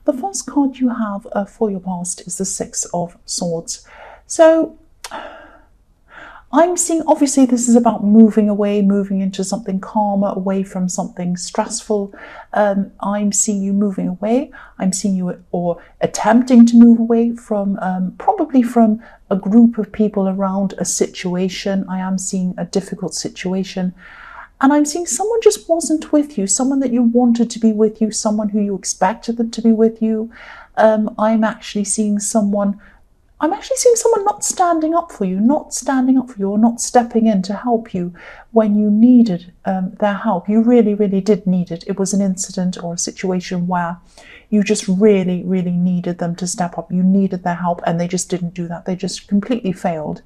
The first card you have for your past is the Six of Swords. So I'm seeing, obviously, this is about moving away, moving into something calmer, away from something stressful. I'm seeing you moving away. I'm seeing you or attempting to move away from, probably from a group of people around a situation. I am seeing a difficult situation. And I'm seeing someone just wasn't with you, someone that you wanted to be with you, someone who you expected them to be with you. I'm actually seeing someone not standing up for you, or not stepping in to help you when you needed their help. You really, really did need it. It was an incident or a situation where you just really, really needed them to step up. You needed their help and they just didn't do that. They just completely failed.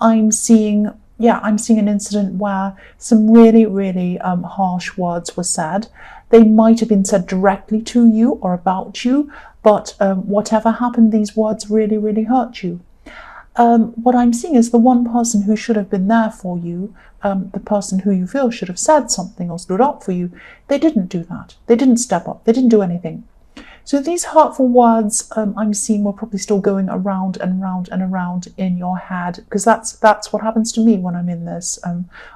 I'm seeing an incident where some really, really harsh words were said. They might have been said directly to you or about you, but whatever happened, these words really, really hurt you. What I'm seeing is the one person who should have been there for you, the person who you feel should have said something or stood up for you, they didn't do that. They didn't step up. They didn't do anything. So these hurtful words I'm seeing were probably still going around and around and around in your head, because that's what happens to me when I'm in this.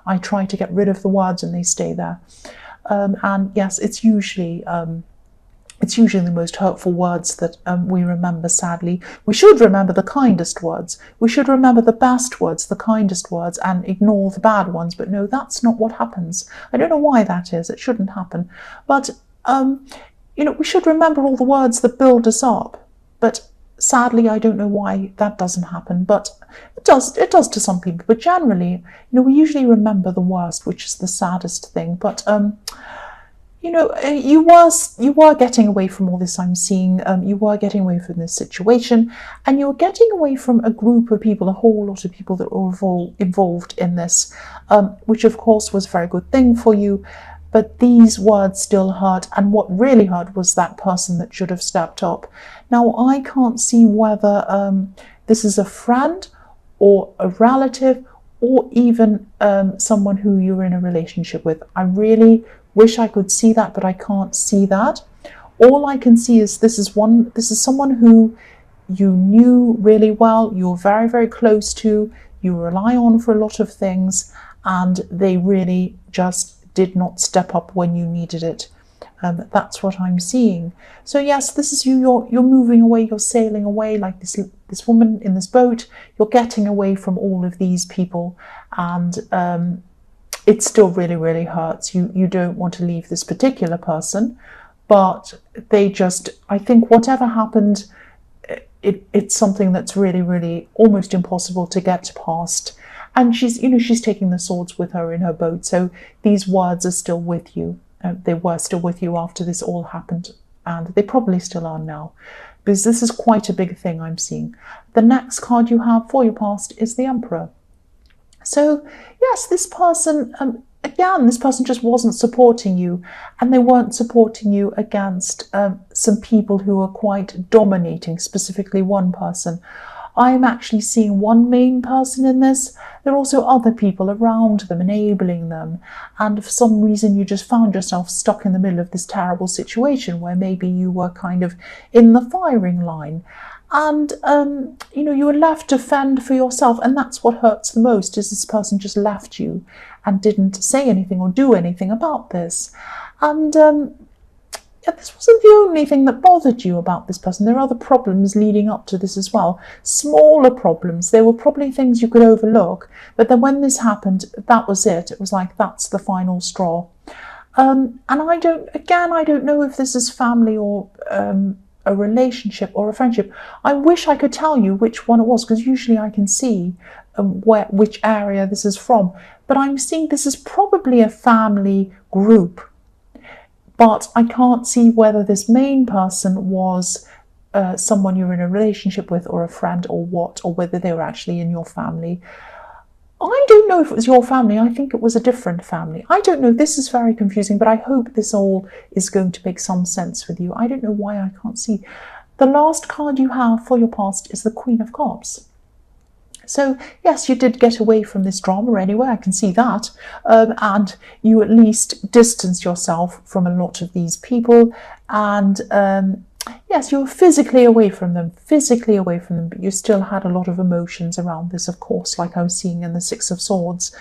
I try to get rid of the words and they stay there. And yes, it's usually the most hurtful words that we remember, sadly. We should remember the kindest words. We should remember the best words, the kindest words, and ignore the bad ones. But no, that's not what happens. I don't know why that is. It shouldn't happen. But we should remember all the words that build us up. But sadly, I don't know why that doesn't happen. But it does to some people. But generally, we usually remember the worst, which is the saddest thing. But you were getting away from all this. I'm seeing you were getting away from this situation, and you were getting away from a group of people, a whole lot of people that were involved in this, which of course was a very good thing for you. But these words still hurt, and what really hurt was that person that should have stepped up. Now, I can't see whether this is a friend or a relative or even someone who you're in a relationship with. I really wish I could see that, but I can't see that. All I can see is this is someone who you knew really well, you were very, very close to, you rely on for a lot of things, and they really just did not step up when you needed it. That's what I'm seeing. So yes, this is you. You're moving away. You're sailing away like this woman in this boat. You're getting away from all of these people, and it still really, really hurts. You don't want to leave this particular person, but I think whatever happened, it's something that's really, really almost impossible to get past. And she's taking the swords with her in her boat. So these words are still with you. They were still with you after this all happened, and they probably still are now, because this is quite a big thing I'm seeing. The next card you have for your past is the Emperor. So yes, this person, this person just wasn't supporting you, and they weren't supporting you against some people who were quite dominating, specifically one person. I'm actually seeing one main person in this. There are also other people around them, enabling them. And for some reason, you just found yourself stuck in the middle of this terrible situation where maybe you were kind of in the firing line. And, you were left to fend for yourself. And that's what hurts the most, is this person just left you and didn't say anything or do anything about this. And this wasn't the only thing that bothered you about this person. There are other problems leading up to this as well. Smaller problems. They were probably things you could overlook. But then when this happened, that was it. It was like, that's the final straw. And I don't know if this is family or a relationship or a friendship. I wish I could tell you which one it was, because usually I can see which area this is from. But I'm seeing this is probably a family group. But I can't see whether this main person was someone you're in a relationship with, or a friend, or what, or whether they were actually in your family. I don't know if it was your family. I think it was a different family. I don't know. This is very confusing, but I hope this all is going to make some sense with you. I don't know why I can't see. The last card you have for your past is the Queen of Cups. So yes, you did get away from this drama anyway, I can see that, and you at least distanced yourself from a lot of these people, and yes, you were physically away from them, but you still had a lot of emotions around this, of course, like I was seeing in the Six of Swords.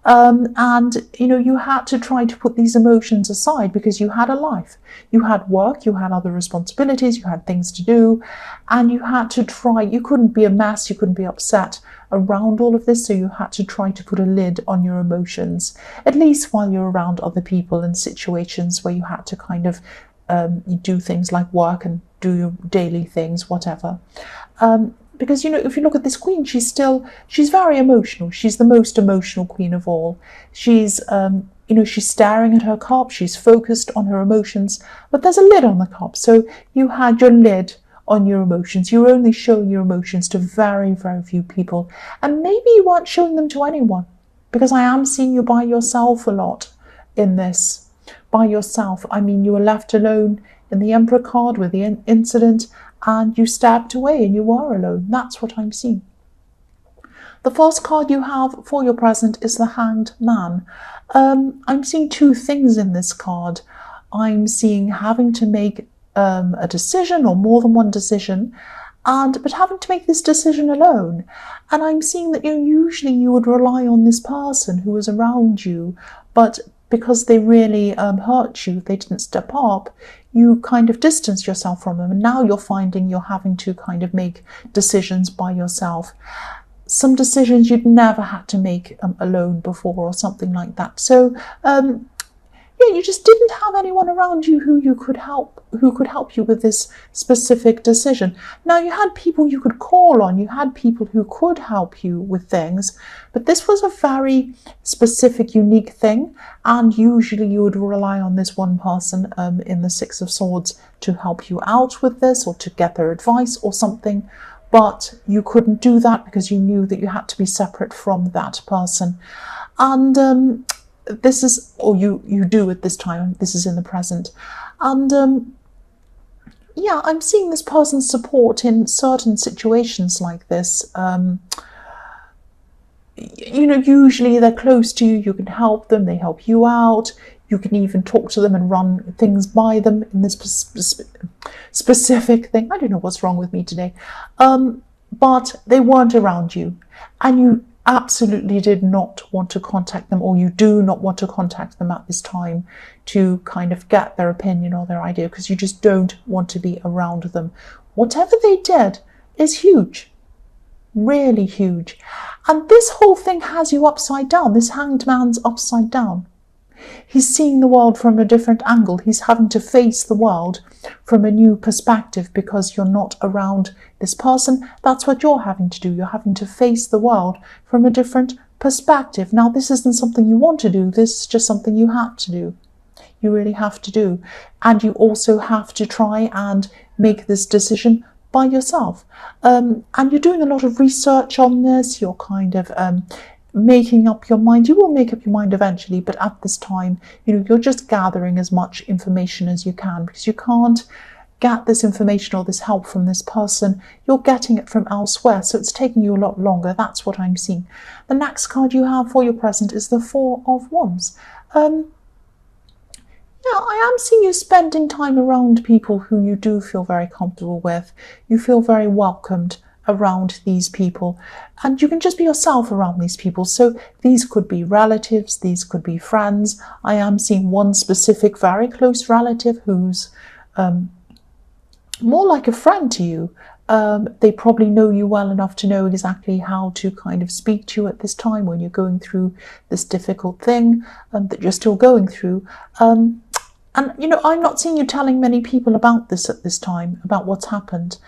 And, you know, you had to try to put these emotions aside because you had a life. You had work, you had other responsibilities, you had things to do, and you had to try. You couldn't be a mess, you couldn't be upset around all of this, so you had to try to put a lid on your emotions, at least while you're around other people in situations where you had to kind of you do things like work and do your daily things, whatever. Because, you know, if you look at this queen, she's very emotional. She's the most emotional queen of all. She's, you know, she's staring at her cup. She's focused on her emotions, but there's a lid on the cup. So you had your lid on your emotions. You were only showing your emotions to very, very few people. And maybe you weren't showing them to anyone, because I am seeing you by yourself a lot in this. By yourself. I mean, you were left alone in the Emperor card with the incident, and you stepped away and you were alone. That's what I'm seeing. The first card you have for your present is the Hanged Man. I'm seeing two things in this card. I'm seeing having to make a decision, or more than one decision, but having to make this decision alone. And I'm seeing that usually you would rely on this person who was around you, but because they really hurt you, they didn't step up, you kind of distance yourself from them. And now you're finding you're having to kind of make decisions by yourself. Some decisions you'd never had to make alone before, or something like that. So, yeah, you just didn't have anyone around you who could help you with this specific decision. Now, you had people you could call on, you had people who could help you with things, but this was a very specific, unique thing, and usually you would rely on this one person in the Six of Swords to help you out with this, or to get their advice or something, but you couldn't do that because you knew that you had to be separate from that person. And this is, or you do at this time, this is in the present. And yeah, I'm seeing this person's support in certain situations like this. You know, usually they're close to you, you can help them, they help you out, you can even talk to them and run things by them in this specific thing. I don't know what's wrong with me today. But they weren't around you, and you absolutely did not want to contact them, or you do not want to contact them at this time to kind of get their opinion or their idea, because you just don't want to be around them. Whatever they did is huge, really huge. And this whole thing has you upside down. This Hanged Man's upside down. He's seeing the world from a different angle. He's having to face the world from a new perspective because you're not around this person. That's what you're having to do. You're having to face the world from a different perspective. Now, this isn't something you want to do. This is just something you have to do. You really have to do. And you also have to try and make this decision by yourself. And you're doing a lot of research on this. You're kind of making up your mind. You will make up your mind eventually, but at this time, you're just gathering as much information as you can, because you can't get this information or this help from this person. You're getting it from elsewhere, so it's taking you a lot longer. That's what I'm seeing. The next card you have for your present is the Four of Wands. Yeah, I am seeing you spending time around people who you do feel very comfortable with. You feel very welcomed around these people, and you can just be yourself around these people. So these could be relatives, these could be friends. I am seeing one specific very close relative who's more like a friend to you. They probably know you well enough to know exactly how to kind of speak to you at this time when you're going through this difficult thing that you're still going through. And, I'm not seeing you telling many people about this at this time, about what's happened.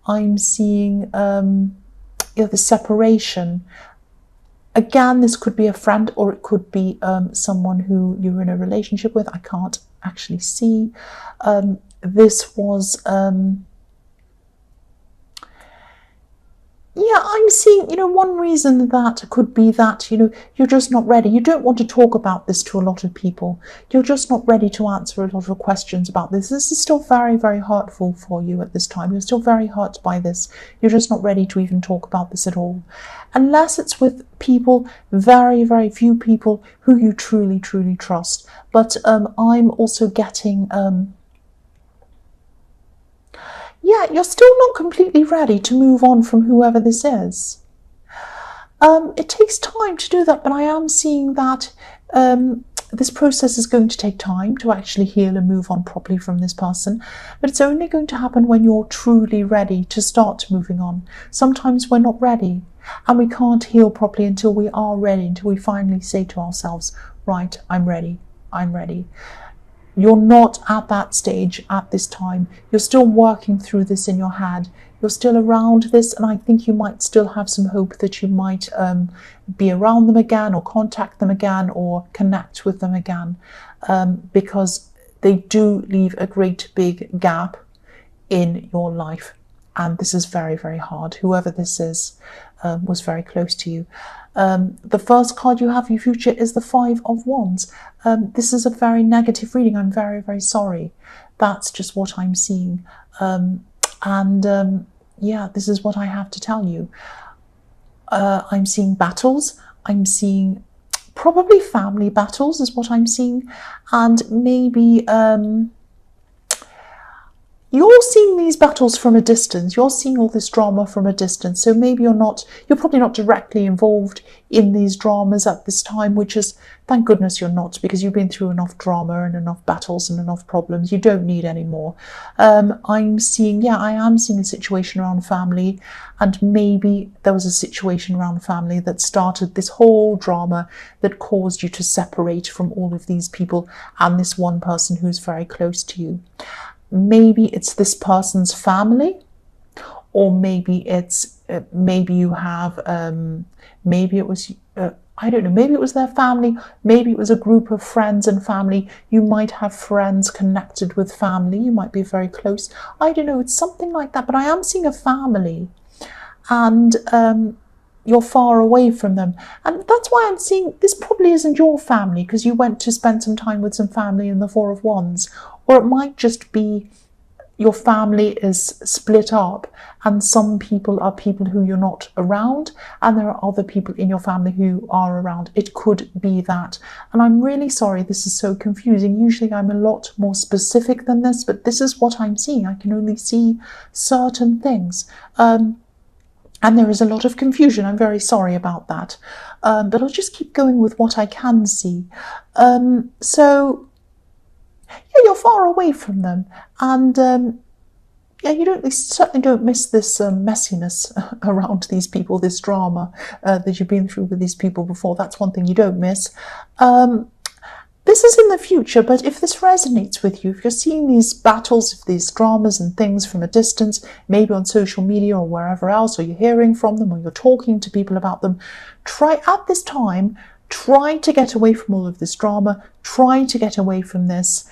I'm seeing the separation. Again, this could be a friend, or it could be someone who you're in a relationship with. I can't actually see. This was... Yeah, I'm seeing, one reason that could be that, you're just not ready. You don't want to talk about this to a lot of people. You're just not ready to answer a lot of questions about this. This is still very, very hurtful for you at this time. You're still very hurt by this. You're just not ready to even talk about this at all. Unless it's with people, very, very few people who you truly, truly trust. But I'm also getting... yeah, you're still not completely ready to move on from whoever this is. It takes time to do that, but I am seeing that this process is going to take time to actually heal and move on properly from this person, but it's only going to happen when you're truly ready to start moving on. Sometimes we're not ready, and we can't heal properly until we are ready, until we finally say to ourselves, right, I'm ready, I'm ready. You're not at that stage at this time. You're still working through this in your head. You're still around this, and I think you might still have some hope that you might be around them again, or contact them again, or connect with them again, because they do leave a great big gap in your life, and this is very, very hard. Whoever this is was very close to you. The first card you have in your future is the Five of Wands. This is a very negative reading. I'm very, very sorry. That's just what I'm seeing. Yeah, this is what I have to tell you. I'm seeing battles. I'm seeing probably family battles is what I'm seeing. And maybe you're seeing these battles from a distance. You're seeing all this drama from a distance. So maybe you're probably not directly involved in these dramas at this time, which is, thank goodness you're not, because you've been through enough drama and enough battles and enough problems. You don't need any more. I am seeing a situation around family, and maybe there was a situation around family that started this whole drama that caused you to separate from all of these people and this one person who's very close to you. Maybe it's this person's family, or maybe it's maybe you have maybe it was I don't know, maybe it was their family, maybe it was a group of friends and family. You might have friends connected with family, you might be very close. I don't know, it's something like that, but I am seeing a family, and you're far away from them. And that's why I'm seeing this probably isn't your family, because you went to spend some time with some family in the Four of Wands. Or it might just be your family is split up, and some people are people who you're not around, and there are other people in your family who are around. It could be that. And I'm really sorry this is so confusing. Usually I'm a lot more specific than this, but this is what I'm seeing. I can only see certain things. And there is a lot of confusion. I'm very sorry about that. But I'll just keep going with what I can see. Yeah, you're far away from them, and yeah, you certainly don't miss this messiness around these people, this drama that you've been through with these people before. That's one thing you don't miss. This is in the future, but if this resonates with you, if you're seeing these battles, these dramas and things from a distance, maybe on social media or wherever else, or you're hearing from them, or you're talking to people about them, try to get away from all of this drama. Try to get away from this.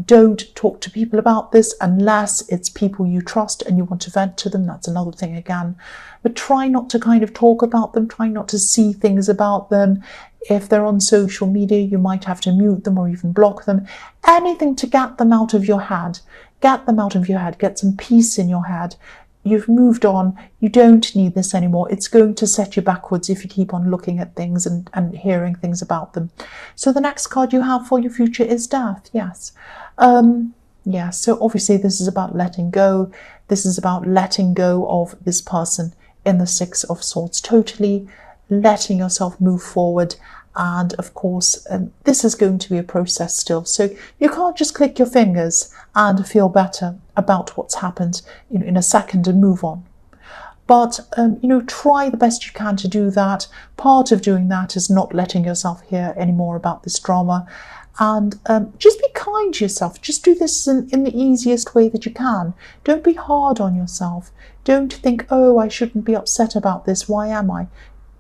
Don't talk to people about this unless it's people you trust and you want to vent to them. That's another thing again. But try not to kind of talk about them. Try not to see things about them. If they're on social media, you might have to mute them or even block them. Anything to get them out of your head. Get them out of your head. Get some peace in your head. You've moved on. You don't need this anymore. It's going to set you backwards if you keep on looking at things and hearing things about them. So the next card you have for your future is Death. Yes. Yes. So obviously this is about letting go. This is about letting go of this person in the Six of Swords. Totally letting yourself move forward. And of course, this is going to be a process still. So you can't just click your fingers and feel better about what's happened in a second and move on. But, try the best you can to do that. Part of doing that is not letting yourself hear any more about this drama. And just be kind to yourself. Just do this in the easiest way that you can. Don't be hard on yourself. Don't think, oh, I shouldn't be upset about this. Why am I?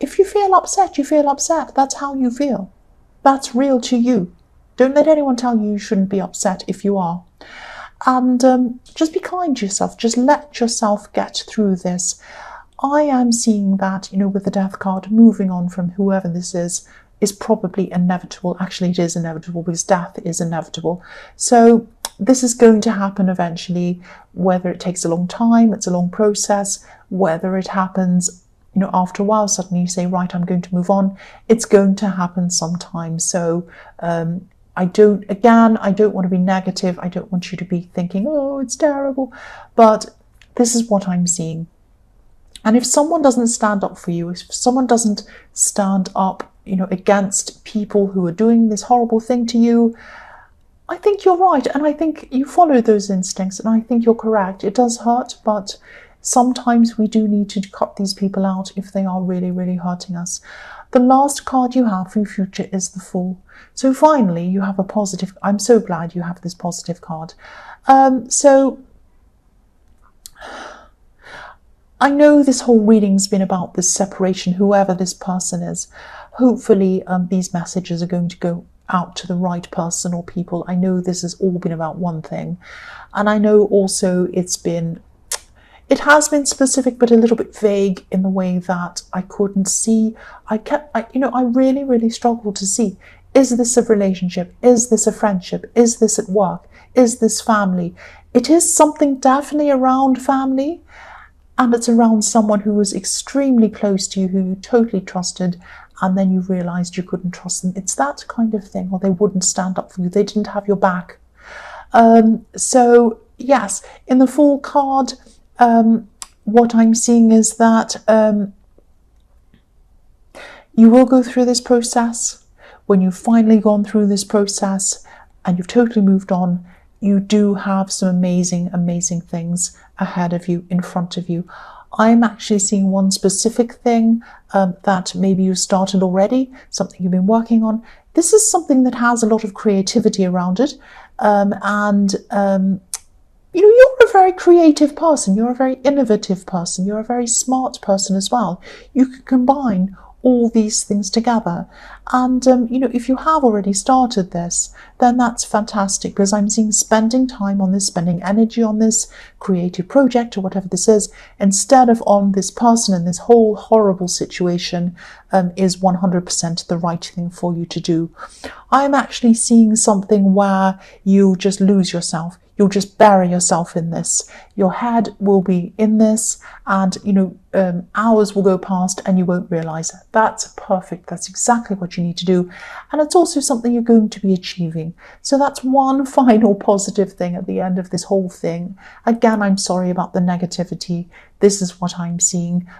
If you feel upset, you feel upset. That's how you feel. That's real to you. Don't let anyone tell you you shouldn't be upset if you are. And just be kind to yourself. Just let yourself get through this. I am seeing that, with the Death card, moving on from whoever this is probably inevitable. Actually, it is inevitable because death is inevitable. So this is going to happen eventually, whether it takes a long time, it's a long process, whether it happens after a while, suddenly you say, right, I'm going to move on. It's going to happen sometime. So I don't want to be negative. I don't want you to be thinking, oh, it's terrible. But This is what I'm seeing. And if someone doesn't stand up for you, if someone doesn't stand up, against people who are doing this horrible thing to you, I think you're right. And I think you follow those instincts. And I think you're correct. It does hurt, but sometimes we do need to cut these people out if they are really, really hurting us. The last card you have for your future is the Fool. So finally, you have a positive. I'm so glad you have this positive card. So I know this whole reading's been about this separation, whoever this person is. Hopefully, these messages are going to go out to the right person or people. I know this has all been about one thing. And I know also it has been specific, but a little bit vague in the way that I couldn't see. I really, really struggled to see. Is this a relationship? Is this a friendship? Is this at work? Is this family? It is something definitely around family. And it's around someone who was extremely close to you, who you totally trusted, and then you realized you couldn't trust them. It's that kind of thing, or they wouldn't stand up for you. They didn't have your back. So, yes, in the Fool card, what I'm seeing is that you will go through this process. When you've finally gone through this process and you've totally moved on, you do have some amazing, amazing things ahead of you, in front of you. I'm actually seeing one specific thing that maybe you started already, something you've been working on. This is something that has a lot of creativity around it. You're a very creative person. You're a very innovative person. You're a very smart person as well. You can combine all these things together. And, if you have already started this, then that's fantastic, because I'm seeing spending time on this, spending energy on this creative project or whatever this is, instead of on this person and this whole horrible situation, is 100% the right thing for you to do. I'm actually seeing something where you just lose yourself. You'll just bury yourself in this. Your head will be in this, and hours will go past and you won't realize it. That's perfect. That's exactly what you need to do. And it's also something you're going to be achieving. So that's one final positive thing at the end of this whole thing. Again, I'm sorry about the negativity. This is what I'm seeing.